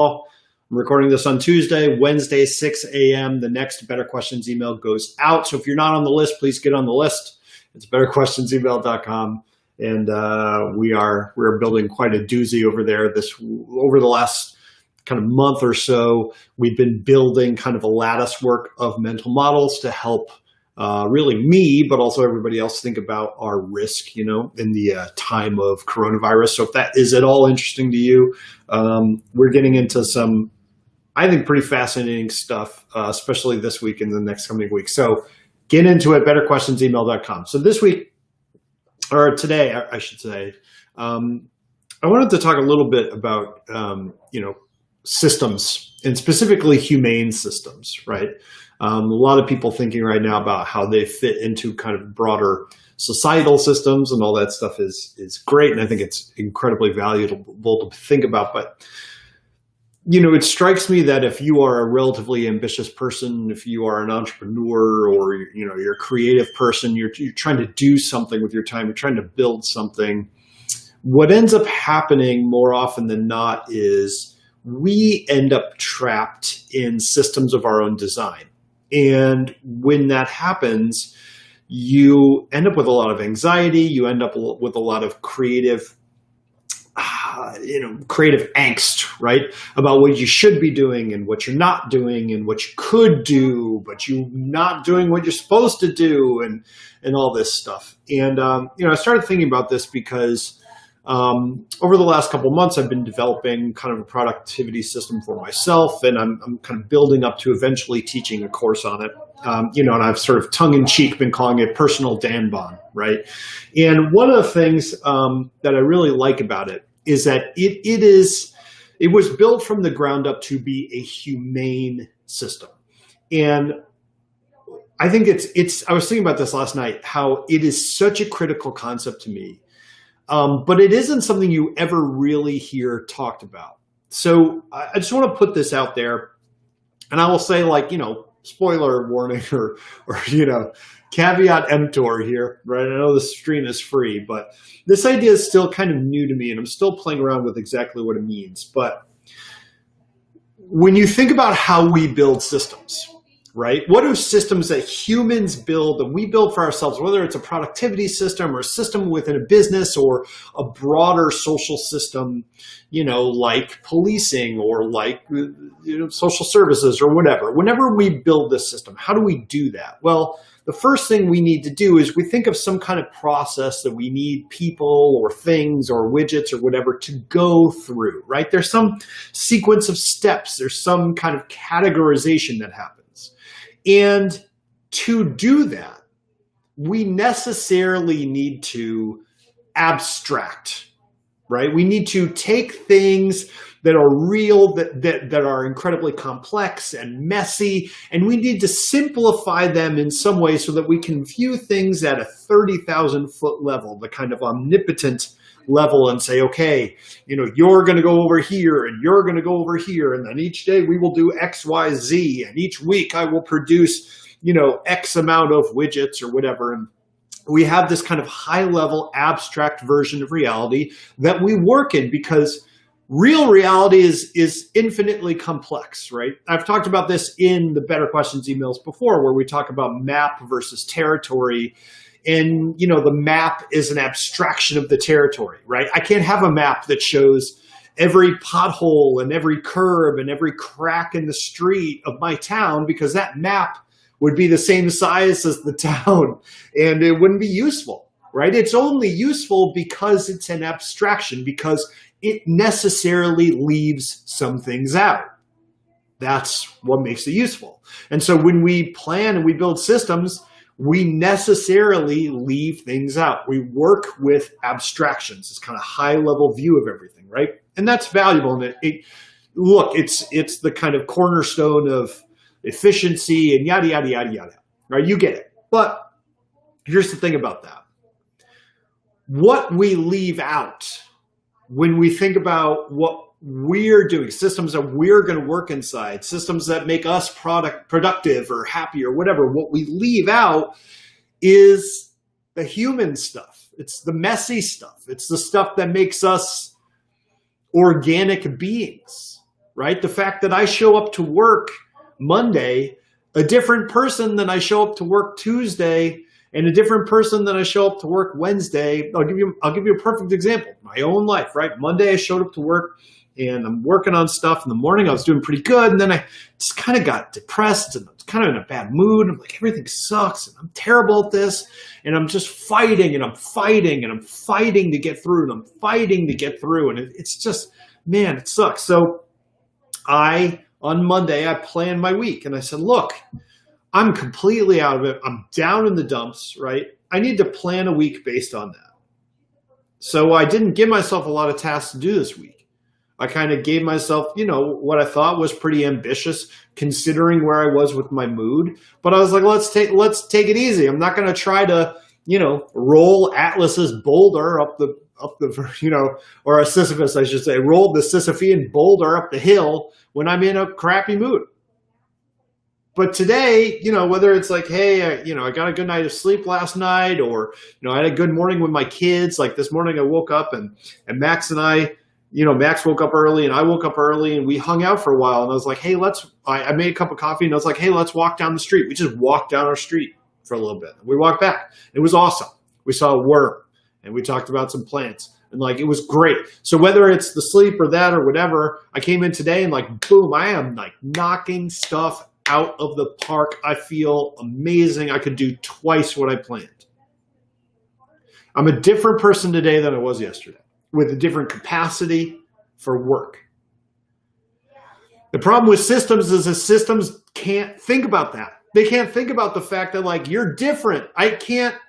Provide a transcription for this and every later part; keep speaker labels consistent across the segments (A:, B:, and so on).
A: I'm recording this on Tuesday, Wednesday, 6 a.m. The next Better Questions email goes out. So if you're not on the list, please get on the list. It's betterquestionsemail.com. And we're building quite a doozy over there. Over the last kind of month or so, we've been building kind of a lattice work of mental models to help really me, but also everybody else think about our risk, in the time of coronavirus. So if that is at all interesting to you, we're getting into some, I think, pretty fascinating stuff, especially this week and the next coming week. So get into it, betterquestionsemail.com. So this week, or today, I should say, I wanted to talk a little bit about, systems, and specifically humane systems, right? A lot of people thinking right now about how they fit into kind of broader societal systems, and all that stuff is great. And I think it's incredibly valuable to think about. But, it strikes me that if you are a relatively ambitious person, if you are an entrepreneur, or, you're a creative person, you're trying to do something with your time, you're trying to build something, what ends up happening more often than not is we end up trapped in systems of our own design. And when that happens, you end up with a lot of anxiety. You end up with a lot of creative angst, right? About what you should be doing and what you're not doing and what you could do, but you're not doing what you're supposed to do, and all this stuff. And, I started thinking about this because over the last couple of months, I've been developing kind of a productivity system for myself, and I'm kind of building up to eventually teaching a course on it. And I've sort of tongue-in-cheek been calling it personal Danbon, right? And one of the things that I really like about it is that it was built from the ground up to be a humane system. And I think I was thinking about this last night, how it is such a critical concept to me. But it isn't something you ever really hear talked about. So I just want to put this out there, and I will say, spoiler warning or caveat emptor here, right? I know the stream is free, but this idea is still kind of new to me, and I'm still playing around with exactly what it means. But when you think about how we build systems, right? What are systems that humans build and we build for ourselves, whether it's a productivity system or a system within a business or a broader social system, like policing or like, social services or whatever. Whenever we build this system, how do we do that? Well, the first thing we need to do is we think of some kind of process that we need people or things or widgets or whatever to go through, right? There's some sequence of steps. There's some kind of categorization that happens. And to do that, we necessarily need to abstract, right? We need to take things that are real, that are incredibly complex and messy, and we need to simplify them in some way so that we can view things at a 30,000-foot level, the kind of omnipotent level, and say, okay, you're going to go over here and you're going to go over here. And then each day we will do X, Y, Z. And each week I will produce, X amount of widgets or whatever. And we have this kind of high level abstract version of reality that we work in, because real reality is infinitely complex, right? I've talked about this in the Better Questions emails before, where we talk about map versus territory. And, the map is an abstraction of the territory, right? I can't have a map that shows every pothole and every curb and every crack in the street of my town, because that map would be the same size as the town and it wouldn't be useful, right? It's only useful because it's an abstraction, because it necessarily leaves some things out. That's what makes it useful. And so when we plan and we build systems, we necessarily leave things out. We work with abstractions, this kind of high-level view of everything, right? And that's valuable. And it's the kind of cornerstone of efficiency and yada, yada, yada, yada, right? You get it. But here's the thing about that. What we leave out when we think about what we're doing, systems that we're going to work inside, systems that make us productive or happy or whatever, what we leave out is the human stuff. It's the messy stuff. It's the stuff that makes us organic beings, right? The fact that I show up to work Monday, a different person than I show up to work Tuesday, and a different person than I show up to work Wednesday. I'll give you a perfect example. My own life, right? Monday I showed up to work and I'm working on stuff in the morning. I was doing pretty good. And then I just kind of got depressed and I was kind of in a bad mood. I'm like, everything sucks and I'm terrible at this. And I'm just fighting and I'm fighting and I'm fighting to get through and I'm fighting to get through. And it's just, man, it sucks. So on Monday, I planned my week and I said, look, I'm completely out of it. I'm down in the dumps, right? I need to plan a week based on that. So I didn't give myself a lot of tasks to do this week. I kind of gave myself, what I thought was pretty ambitious considering where I was with my mood. But I was like, let's take it easy. I'm not going to try to, roll Atlas's boulder up the, or a Sisyphus, I should say, roll the Sisyphean boulder up the hill when I'm in a crappy mood. But today, whether it's like, hey, I got a good night of sleep last night, or, I had a good morning with my kids. Like this morning I woke up and Max and I, Max woke up early and I woke up early and we hung out for a while. And I was like, hey, I made a cup of coffee and I was like, hey, let's walk down the street. We just walked down our street for a little bit. We walked back. It was awesome. We saw a worm and we talked about some plants. And it was great. So whether it's the sleep or that or whatever, I came in today and boom, I am knocking stuff out of the park. I feel amazing. I could do twice what I planned. I'm a different person today than I was yesterday, with a different capacity for work. The problem with systems is that systems can't think about that. They can't think about the fact that you're different.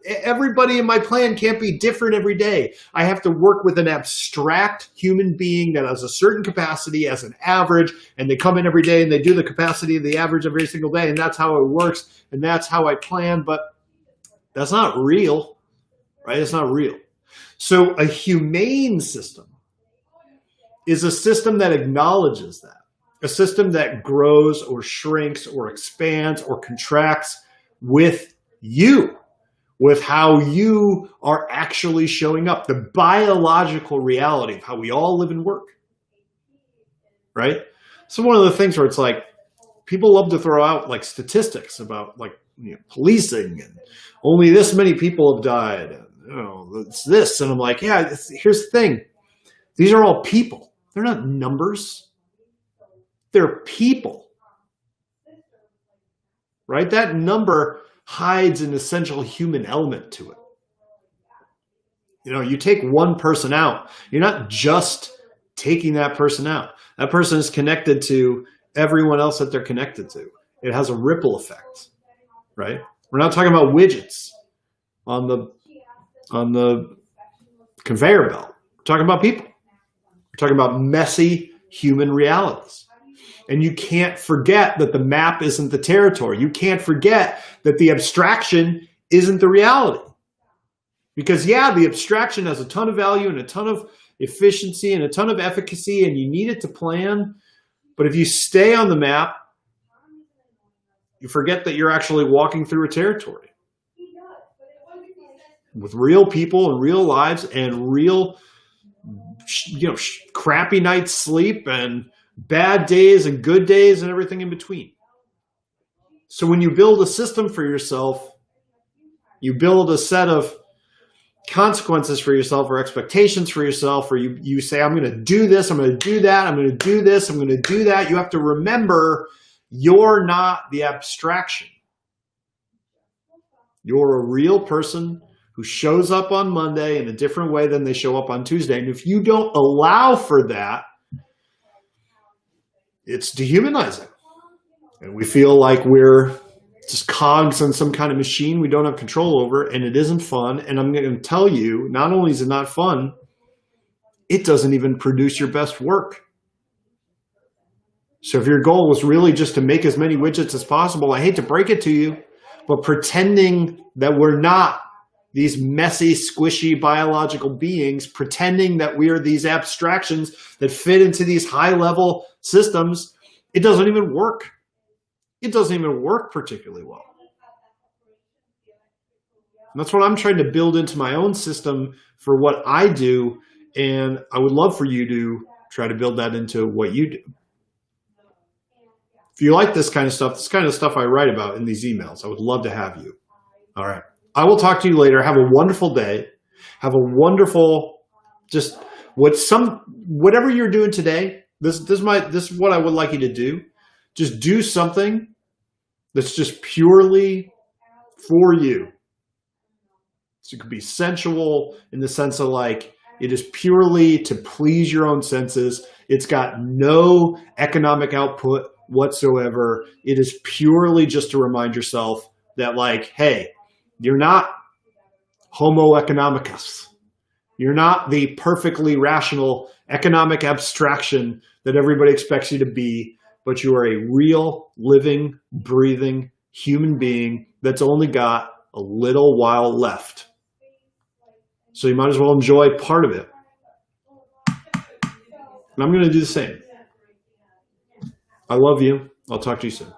A: Everybody in my plan can't be different every day. I have to work with an abstract human being that has a certain capacity as an average, and they come in every day and they do the capacity of the average every single day, and that's how it works, and that's how I plan, but that's not real, right? It's not real. So a humane system is a system that acknowledges that. A system that grows or shrinks or expands or contracts with you, with how you are actually showing up, the biological reality of how we all live and work, right? So one of the things where it's people love to throw out statistics about policing and only this many people have died, and it's this, and I'm like, yeah, here's the thing. These are all people. They're not numbers. They're people, right? That number hides an essential human element to it. You take one person out, you're not just taking that person out. That person is connected to everyone else that they're connected to. It has a ripple effect, right? We're not talking about widgets on the conveyor belt. We're talking about people. We're talking about messy human realities. And you can't forget that the map isn't the territory. You can't forget that the abstraction isn't the reality. Because yeah, the abstraction has a ton of value and a ton of efficiency and a ton of efficacy, and you need it to plan. But if you stay on the map, you forget that you're actually walking through a territory with real people and real lives and real, crappy night's sleep and bad days and good days and everything in between. So when you build a system for yourself, you build a set of consequences for yourself or expectations for yourself, or you say, I'm going to do this, I'm going to do that, I'm going to do this, I'm going to do that. You have to remember you're not the abstraction. You're a real person who shows up on Monday in a different way than they show up on Tuesday. And if you don't allow for that, it's dehumanizing. And we feel like we're just cogs on some kind of machine we don't have control over, and it isn't fun. And I'm going to tell you, not only is it not fun, it doesn't even produce your best work. So if your goal was really just to make as many widgets as possible, I hate to break it to you, but pretending that we're not these messy, squishy biological beings, pretending that we are these abstractions that fit into these high-level systems, it doesn't even work. It doesn't even work particularly well. And that's what I'm trying to build into my own system for what I do, and I would love for you to try to build that into what you do. If you like this kind of stuff I write about in these emails, I would love to have you. All right. I will talk to you later. Have a wonderful day. Have a wonderful, just whatever you're doing today. This is what I would like you to do. Just do something that's just purely for you. So it could be sensual in the sense of like, it is purely to please your own senses. It's got no economic output whatsoever. It is purely just to remind yourself that like, hey, you're not Homo economicus. You're not the perfectly rational economic abstraction that everybody expects you to be, but you are a real, living, breathing human being that's only got a little while left. So you might as well enjoy part of it. And I'm going to do the same. I love you. I'll talk to you soon.